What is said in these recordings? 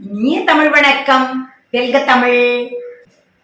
இனிய தமிழ் வணக்கம். வெல்க தமிழ்.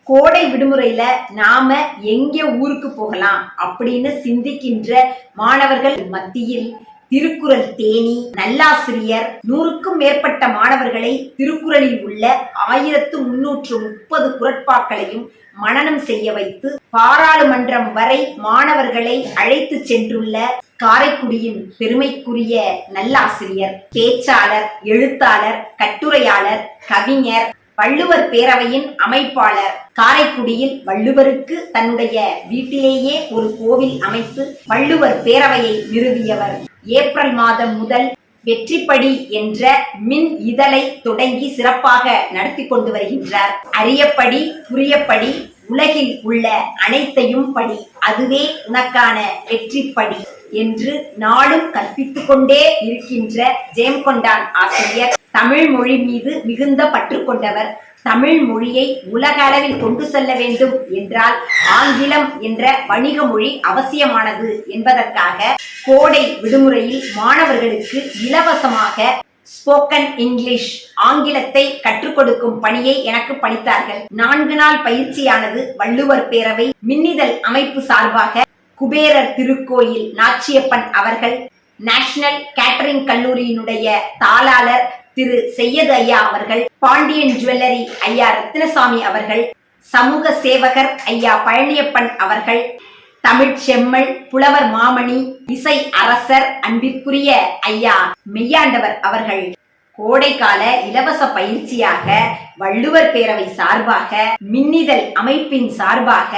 கோடை விடுமுறையில நாம எங்க ஊருக்கு போகலாம் அப்படின்னு சிந்திக்கின்ற மாணவர்கள் மத்தியில் திருக்குறள் தேனி நல்லாசிரியர் 100க்கும் மேற்பட்ட மாணவர்களை திருக்குறளில் உள்ள 1330 குறட்பாக்களையும் மனனம் செய்ய வைத்து பாராளுமன்றம் வரை மாணவர்களை அழைத்து சென்றுள்ள காரைக்குடியின் பெருமைக்குரிய நல்லாசிரியர், பேச்சாளர், எழுத்தாளர், கட்டுரையாளர், கவிஞர், வள்ளுவர் பேரவையின் அமைப்பாளர். காரைக்குடியில் வள்ளுவருக்கு தன்னுடைய வீட்டிலேயே ஒரு கோவில் அமைத்து வள்ளுவர் பேரவையை நிறுவியவர். ஏப்ரல் மாதம் முதல் வெற்றிப்படி என்ற மின் இதழை தொடங்கி சிறப்பாக நடத்தி கொண்டு வருகின்றார். அரியப்படி, புரியப்படி, உலகில் உள்ள அனைத்தையும் படி, அதுவே உனக்கான வெற்றிப்படி என்று நாளும் கற்பித்துக் கொண்டே இருக்கின்ற ஜெயங்கொண்டான் ஆசிரியர். தமிழ் மொழி மீது மிகுந்த பற்று கொண்டவர். தமிழ் மொழியை உலக அளவில் கொண்டு செல்ல வேண்டும் என்றால் ஆங்கிலம் என்ற வணிக மொழி அவசியமானது என்பதற்காக கோடை விடுமுறையில் மாணவர்களுக்கு இலவசமாக ஸ்போக்கன் இங்கிலீஷ் ஆங்கிலத்தை கற்றுக் கொடுக்கும் பணியை எனக்கு பணித்தார்கள். 4 நாள் பயிற்சியானது வள்ளுவர் பேரவை மின்னிதழ் அமைப்பு சார்பாக குபேரர் திருக்கோயில் நாச்சியப்பன் அவர்கள், நேஷனல் கேட்டரிங் கல்லூரியினுடைய தாளாளர் திரு செய்யது ஐயா அவர்கள், பாண்டியன் ஜுவல்லரி ஐயா ரத்தினசாமி அவர்கள், சமூக சேவகர் ஐயா பழனியப்பன் அவர்கள், தமிழ் செம்மல் புலவர் மாமணி, இசை அரசர் அன்பிற்குரிய ஐயா மெய்யாண்டவர் அவர்கள் கோடைக்கால இலவச பயிற்சியாக வள்ளுவர் பேரவை சார்பாக மின்னிதழ் அமைப்பின் சார்பாக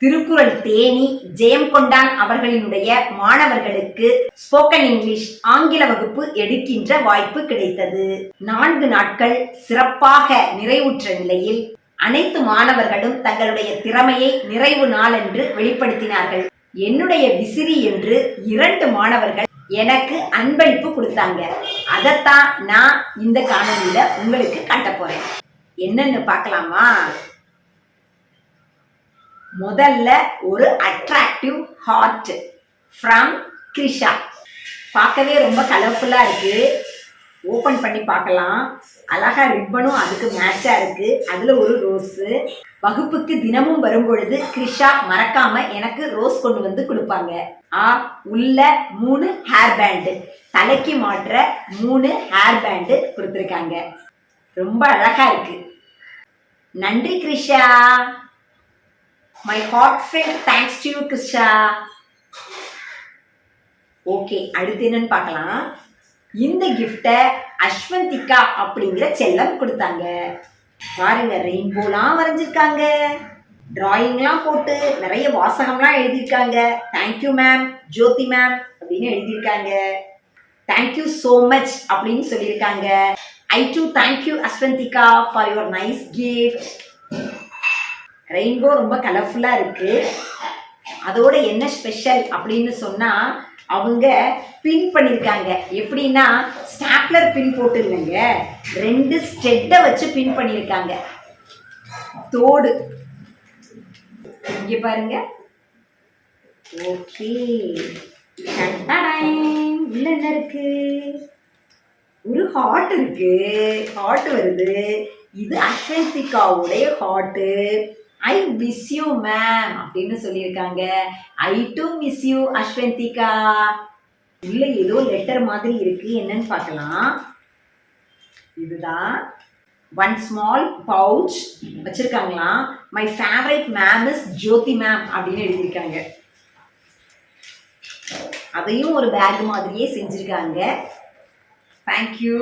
திருக்குறள் தேனி ஜெயங்கொண்டான் அவர்களினுடைய மாணவர்களுக்கு ஸ்போக்கன் இங்கிலீஷ் ஆங்கில வகுப்பு எடுக்கின்ற வாய்ப்பு கிடைத்தது. 4 நாட்கள் சிறப்பாக நிறைவுற்ற நிலையில் அனைத்து மாணவர்களும் தங்களுடைய திறமையை நிறைவு நாளன்று வெளிப்படுத்தினார்கள். என்னுடைய விசிறி என்று 2 மாணவர்கள் எனக்கு அன்பளிப்பு கொடுத்தாங்க. அதைத்தான் நான் இந்த காணொலியில உங்களுக்கு காட்ட போறேன். என்னன்னு பார்க்கலாமா? முதல்ல ஒரு அட்ராக்டிவ் ஹார்ட் ஃப்ரம் கிரிஷா. பார்க்கவே ரொம்ப கலர்ஃபுல்லா இருக்கு. ஓபன் பண்ணி பார்க்கலாம். அழகா ரிப்பனும் அதுக்கு மேட்சா இருக்கு. அதுல ஒரு ரோஸு. வகுப்புக்கு தினமும் வரும் பொழுது கிரிஷா மறக்காம எனக்கு ரோஸ் கொண்டு வந்து கொடுப்பாங்க. உள்ள 3 ஹேர் பேண்டு, தலைக்கு மாற்ற 3 ஹேர் பேண்டு கொடுத்துருக்காங்க. ரொம்ப அழகா இருக்கு. நன்றி Krisha. My heartfelt thanks to you, Krisha. Okay, அடுத்து என்னன்னு பார்க்கலாம். இந்த கிஃப்டை அஸ்வந்திகா அப்படிங்கிற செல்லம் கொடுத்தாங்க. பாருங்க, ரெயின்போலாம் வரைஞ்சிருக்காங்க, டிராயிங்லாம் போட்டு நிறைய வாசகம்லாம் எழுதியிருக்காங்க. தேங்க்யூ மேம், ஜோதி மேம் அப்படின்னு எழுதியிருக்காங்க. தேங்க்யூ ஸோ மச் அப்படின்னு சொல்லியிருக்காங்க. I too thank you Ashwanthika for your nice gift. Rainbow ரொம்ப கலர்ஃபுல்லாக இருக்கு. அதோட என்ன ஸ்பெஷல் அப்படின்னு சொன்னா, அவங்க பின் பண்ணியிருக்காங்க. எப்படின்னா ஸ்டாப்லர் பின் போட்டு இல்லைங்க, 2 ஸ்டெட்டை வச்சு பின் பண்ணியிருக்காங்க. தோடு இங்க பாருங்க. ஓகே, உள்ள என்ன இருக்கு? ஒரு ஹார்ட் இருக்கு. ஹார்ட் வருது. இது அஸ்வந்திகாவுடைய heart. I miss you ma'am அப்படின்னு சொல்லியிருக்காங்க. I too miss you Ashwanthika. உள்ள ஏதோ லெட்டர் மாதிரி இருக்கு. என்னன்னு பார்க்கலாம். இதுதான். 1 ஸ்மால் பவுச் வச்சிருக்காங்களாம். My favourite ma'am is Jyothi ma'am அப்படின்னு எழுதியிருக்காங்க. அதையும் ஒரு பேக் மாதிரியே செஞ்சிருக்காங்க. தேங்க்யூ.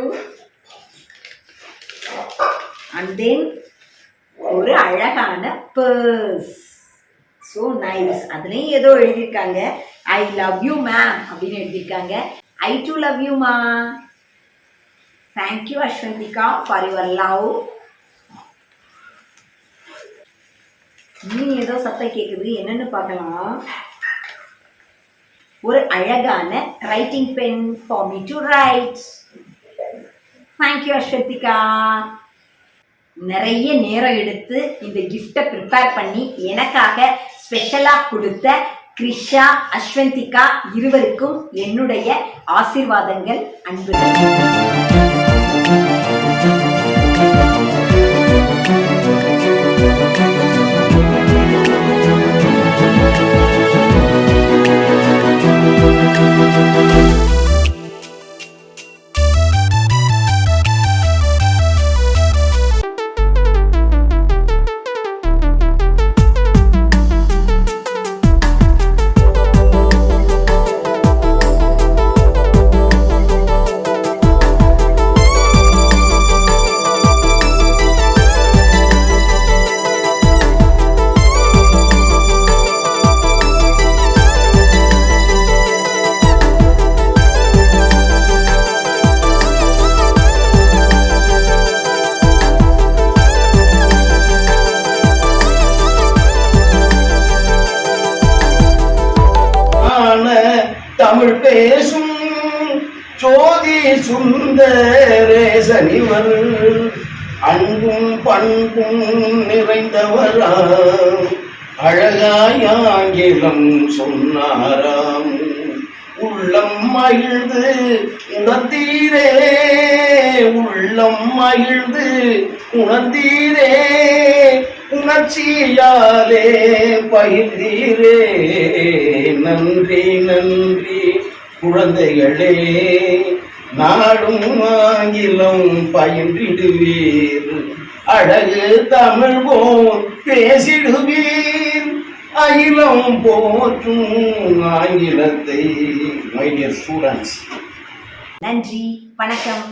அண்ட் தென் ஒரு அழகான பர்ஸ். So nice. அதுலேயும் ஏதோ எழுதியிருக்காங்க. ஐ லவ் யூ மேம் அப்படின்னு எழுதியிருக்காங்க. ஐ டு லவ் யூ மா. Thank you Ashwanthika for your love. இன்னும் ஏதோ சத்தம் கேட்குது. என்னன்னு பார்க்கலாம். ஒரு அழகான writing pen for me to write. Thank you Ashwanthika. நிறைய நேரம் எடுத்து இந்த கிஃப்டை ப்ரிப்பேர் பண்ணி எனக்காக ஸ்பெஷலாக கொடுத்த கிரிஷா, அஸ்வந்திகா இருவருக்கும் என்னுடைய ஆசீர்வாதங்கள், அன்புகள். சுந்தரேசனிவர் அன்பும் பண்பும் நிறைந்தவராம் அழகாய் ஆங்கிலம் சொன்னாராம். உள்ளம் மகிழ்ந்து உணர்ந்தீரே, உள்ளம் மகிழ்ந்து உணர்ந்தீரே, உணர்ச்சியாலே பகிர்ந்தீரே. நன்றி நன்றி குழந்தைகளே, நாடும் ஆங்கிலம் பயின்றிடுவீர், அழகு தமிழ் போல் பேசிடுவீர், அகிலம் போற்றும் ஆங்கிலத்தை. மை டியர் ஸ்டூடெண்ட்ஸ், நன்றி, வணக்கம்.